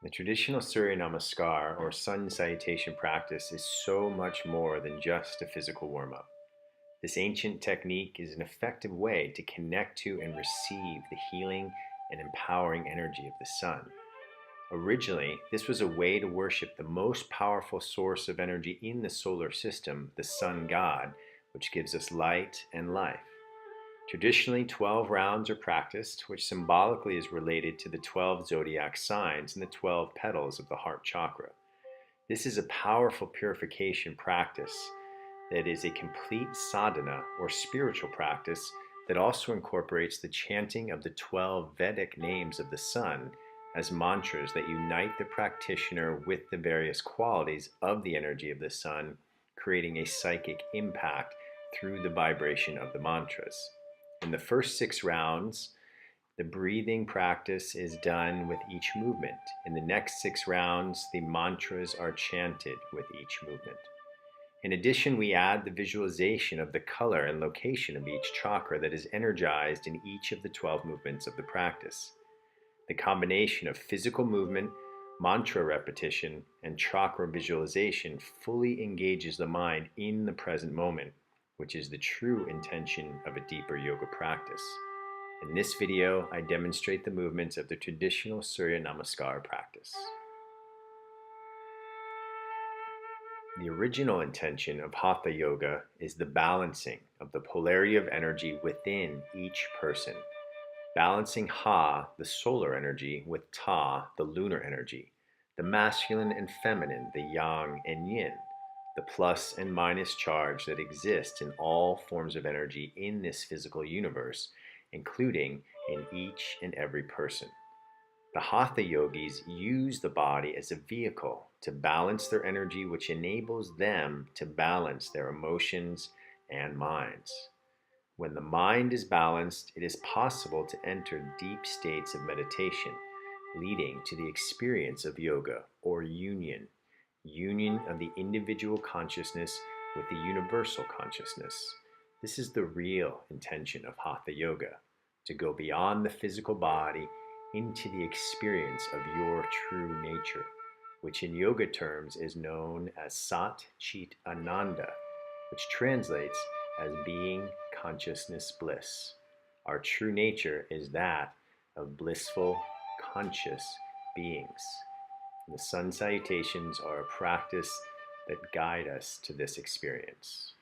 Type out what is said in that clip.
The traditional Surya Namaskar or Sun Salutation practice is so much more than just a physical warm-up. This ancient technique is an effective way to connect to and receive the healing and empowering energy of the sun. Originally, this was a way to worship the most powerful source of energy in the solar system, the sun god, which gives us light and life. Traditionally, 12 rounds are practiced, which symbolically is related to the 12 zodiac signs and the 12 petals of the heart chakra. This is a powerful purification practice that is a complete sadhana or spiritual practice that also incorporates the chanting of the 12 Vedic names of the sun as mantras that unite the practitioner with the various qualities of the energy of the sun, creating a psychic impact through the vibration of the mantras. In the first 6 rounds, the breathing practice is done with each movement. In the next 6 rounds, the mantras are chanted with each movement. In addition, we add the visualization of the color and location of each chakra that is energized in each of the 12 movements of the practice. The combination of physical movement, mantra repetition, and chakra visualization fully engages the mind in the present moment, which is the true intention of a deeper yoga practice. In this video, I demonstrate the movements of the traditional Surya Namaskar practice. The original intention of Hatha Yoga is the balancing of the polarity of energy within each person, balancing Ha, the solar energy, with Ta, the lunar energy, the masculine and feminine, the yang and yin, the plus and minus charge that exists in all forms of energy in this physical universe, including in each and every person. The Hatha yogis use the body as a vehicle to balance their energy, which enables them to balance their emotions and minds. When the mind is balanced, it is possible to enter deep states of meditation, leading to the experience of yoga or union of the individual consciousness with the universal consciousness. This is the real intention of Hatha Yoga, to go beyond the physical body into the experience of your true nature, which in yoga terms is known as Sat Chit Ananda, which translates as being consciousness bliss. Our true nature is that of blissful, conscious beings. The Sun Salutations are a practice that guide us to this experience.